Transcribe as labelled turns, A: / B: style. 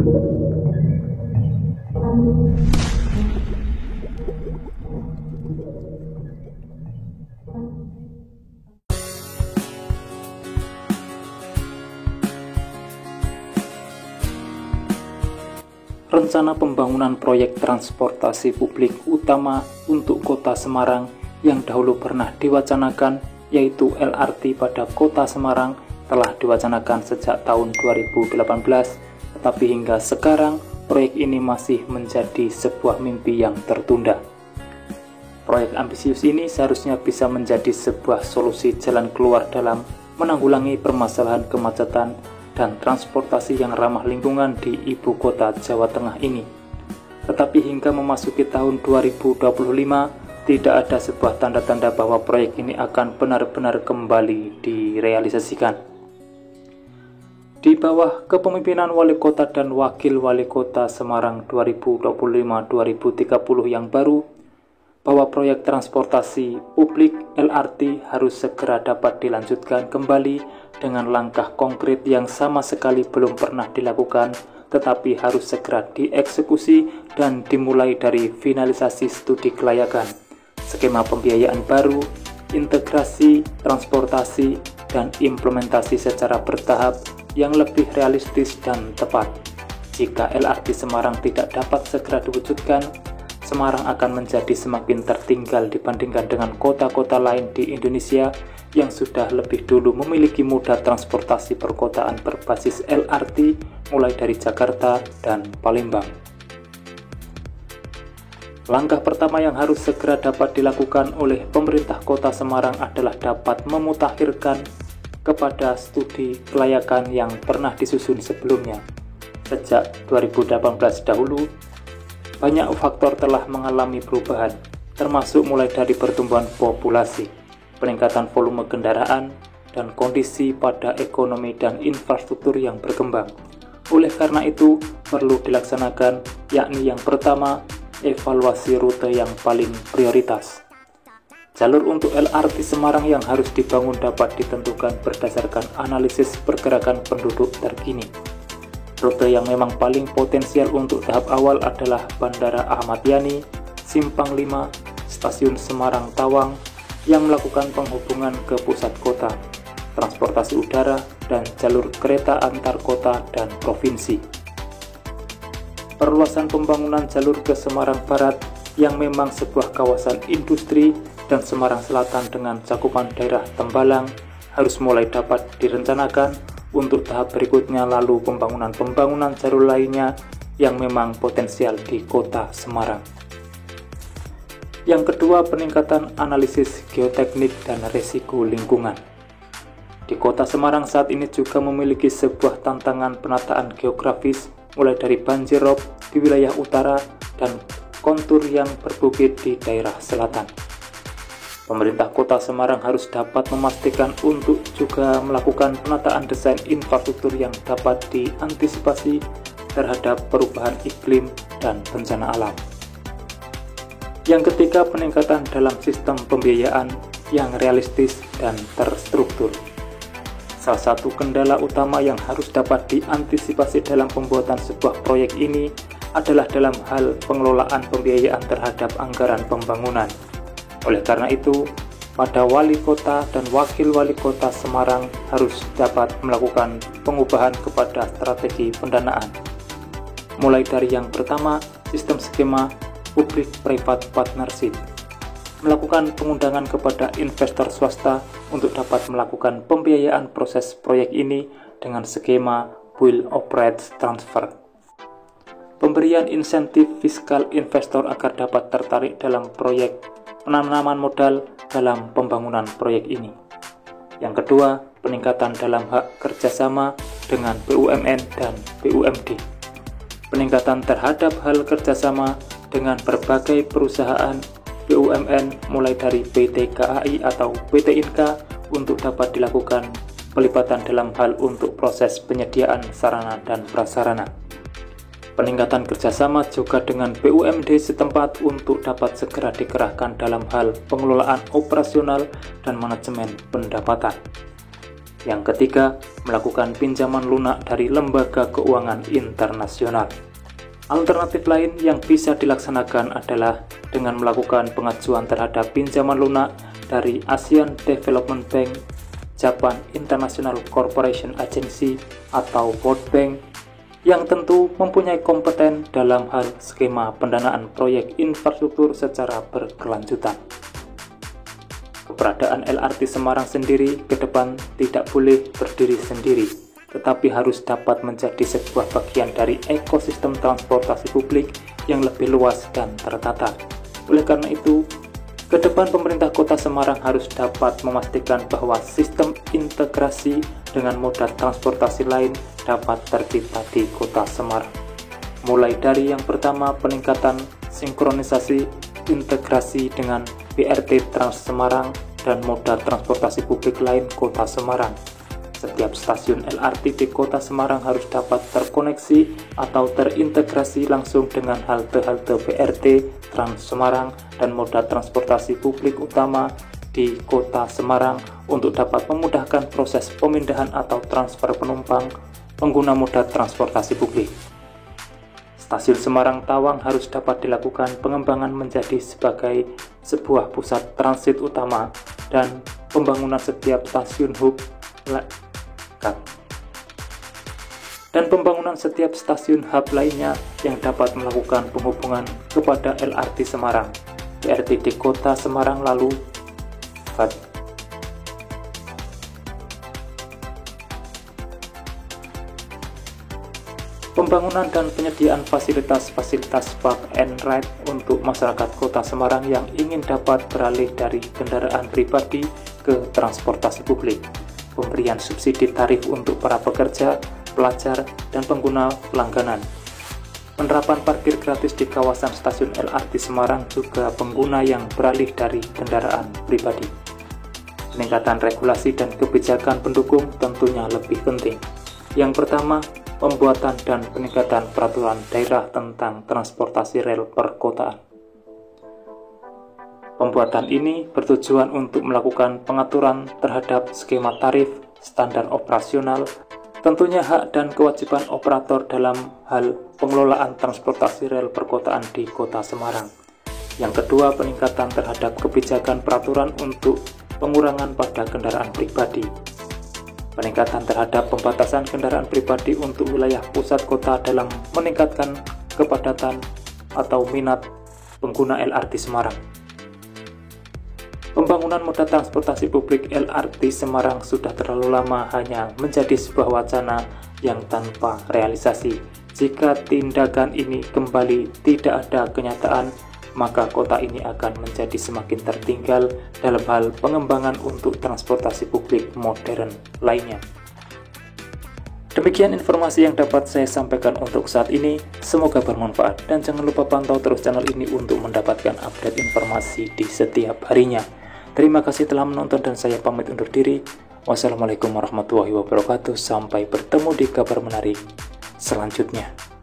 A: Rencana pembangunan proyek transportasi publik utama untuk Kota Semarang yang dahulu pernah diwacanakan, yaitu LRT pada Kota Semarang, telah diwacanakan sejak tahun 2018, tetapi hingga sekarang proyek ini masih menjadi sebuah mimpi yang tertunda. Proyek ambisius ini seharusnya bisa menjadi sebuah solusi jalan keluar dalam menanggulangi permasalahan kemacetan dan transportasi yang ramah lingkungan di ibu kota Jawa Tengah ini. Tetapi hingga memasuki tahun 2025, tidak ada sebuah tanda-tanda bahwa proyek ini akan benar-benar kembali direalisasikan. Di bawah kepemimpinan Wali Kota dan Wakil Wali Kota Semarang 2025-2030 yang baru, bahwa proyek transportasi publik LRT harus segera dapat dilanjutkan kembali dengan langkah konkret yang sama sekali belum pernah dilakukan, tetapi harus segera dieksekusi dan dimulai dari finalisasi studi kelayakan, skema pembiayaan baru, integrasi, transportasi, dan implementasi secara bertahap yang lebih realistis dan tepat. Jika LRT Semarang tidak dapat segera diwujudkan, Semarang akan menjadi semakin tertinggal dibandingkan dengan kota-kota lain di Indonesia yang sudah lebih dulu memiliki moda transportasi perkotaan berbasis LRT mulai dari Jakarta dan Palembang. Langkah pertama yang harus segera dapat dilakukan oleh pemerintah Kota Semarang adalah dapat memutakhirkan kepada studi kelayakan yang pernah disusun sebelumnya. Sejak 2018 dahulu, banyak faktor telah mengalami perubahan, termasuk mulai dari pertumbuhan populasi, peningkatan volume kendaraan, dan kondisi pada ekonomi dan infrastruktur yang berkembang. Oleh karena itu, perlu dilaksanakan, yakni yang pertama, evaluasi rute yang paling prioritas. Jalur untuk LRT Semarang yang harus dibangun dapat ditentukan berdasarkan analisis pergerakan penduduk terkini. Rute yang memang paling potensial untuk tahap awal adalah Bandara Ahmad Yani, Simpang 5, Stasiun Semarang Tawang yang melakukan penghubungan ke pusat kota, transportasi udara, dan jalur kereta antar kota dan provinsi. Perluasan pembangunan jalur ke Semarang Barat yang memang sebuah kawasan industri dan Semarang Selatan dengan cakupan daerah Tembalang harus mulai dapat direncanakan untuk tahap berikutnya, lalu pembangunan jalur lainnya yang memang potensial di Kota Semarang. Yang kedua, peningkatan analisis geoteknik dan risiko lingkungan. Di Kota Semarang saat ini juga memiliki sebuah tantangan penataan geografis, mulai dari banjir rob di wilayah utara dan kontur yang berbukit di daerah selatan. Pemerintah Kota Semarang harus dapat memastikan untuk juga melakukan penataan desain infrastruktur yang dapat diantisipasi terhadap perubahan iklim dan bencana alam. Yang ketiga, peningkatan dalam sistem pembiayaan yang realistis dan terstruktur. Salah satu kendala utama yang harus dapat diantisipasi dalam pembuatan sebuah proyek ini adalah dalam hal pengelolaan pembiayaan terhadap anggaran pembangunan. Oleh karena itu, pada Wali Kota dan Wakil Wali Kota Semarang harus dapat melakukan pengubahan kepada strategi pendanaan. Mulai dari yang pertama, sistem skema public-private partnership. Melakukan pengundangan kepada investor swasta untuk dapat melakukan pembiayaan proses proyek ini dengan skema Build Operate Transfer. Pemberian insentif fiskal investor agar dapat tertarik dalam proyek penanaman modal dalam pembangunan proyek ini. Yang kedua, peningkatan dalam hak kerjasama dengan BUMN dan BUMD. Peningkatan terhadap hal kerjasama dengan berbagai perusahaan BUMN mulai dari PT KAI atau PT Inka untuk dapat dilakukan pelibatan dalam hal untuk proses penyediaan sarana dan prasarana. Peningkatan kerjasama juga dengan BUMD setempat untuk dapat segera dikerahkan dalam hal pengelolaan operasional dan manajemen pendapatan. Yang ketiga, melakukan pinjaman lunak dari lembaga keuangan internasional. Alternatif lain yang bisa dilaksanakan adalah dengan melakukan pengajuan terhadap pinjaman lunak dari ASEAN Development Bank, Japan International Cooperation Agency atau World Bank, yang tentu mempunyai kompeten dalam hal skema pendanaan proyek infrastruktur secara berkelanjutan. Keberadaan LRT Semarang sendiri ke depan tidak boleh berdiri sendiri, tetapi harus dapat menjadi sebuah bagian dari ekosistem transportasi publik yang lebih luas dan tertata. Oleh karena itu, ke depan pemerintah Kota Semarang harus dapat memastikan bahwa sistem integrasi dengan moda transportasi lain dapat tercipta di Kota Semarang. Mulai dari yang pertama, peningkatan sinkronisasi integrasi dengan BRT Trans Semarang dan moda transportasi publik lain Kota Semarang. Setiap stasiun LRT di Kota Semarang harus dapat terkoneksi atau terintegrasi langsung dengan halte-halte BRT Trans Semarang dan moda transportasi publik utama di Kota Semarang untuk dapat memudahkan proses pemindahan atau transfer penumpang pengguna moda transportasi publik. Stasiun Semarang Tawang harus dapat dilakukan pengembangan menjadi sebagai sebuah pusat transit utama dan pembangunan setiap stasiun hub lainnya yang dapat melakukan penghubungan kepada LRT Semarang, BRT di Kota Semarang lalu pembangunan dan penyediaan fasilitas-fasilitas park and ride untuk masyarakat Kota Semarang yang ingin dapat beralih dari kendaraan pribadi ke transportasi publik, pemberian subsidi tarif untuk para pekerja, pelajar, dan pengguna langganan, penerapan parkir gratis di kawasan stasiun LRT Semarang juga pengguna yang beralih dari kendaraan pribadi. Peningkatan regulasi dan kebijakan pendukung tentunya lebih penting. Yang pertama, pembuatan dan peningkatan peraturan daerah tentang transportasi rel perkotaan. Pembuatan ini bertujuan untuk melakukan pengaturan terhadap skema tarif, standar operasional, tentunya hak dan kewajiban operator dalam hal pengelolaan transportasi rel perkotaan di Kota Semarang. Yang kedua, peningkatan terhadap kebijakan peraturan untuk pengurangan pada kendaraan pribadi. Peningkatan terhadap pembatasan kendaraan pribadi untuk wilayah pusat kota dalam meningkatkan kepadatan atau minat pengguna LRT Semarang. Pembangunan moda transportasi publik LRT Semarang sudah terlalu lama hanya menjadi sebuah wacana yang tanpa realisasi. Jika tindakan ini kembali tidak ada kenyataan, maka kota ini akan menjadi semakin tertinggal dalam hal pengembangan untuk transportasi publik modern lainnya. Demikian informasi yang dapat saya sampaikan untuk saat ini, semoga bermanfaat dan jangan lupa pantau terus channel ini untuk mendapatkan update informasi di setiap harinya. Terima kasih telah menonton dan saya pamit undur diri. Wassalamualaikum warahmatullahi wabarakatuh. Sampai bertemu di kabar menarik selanjutnya.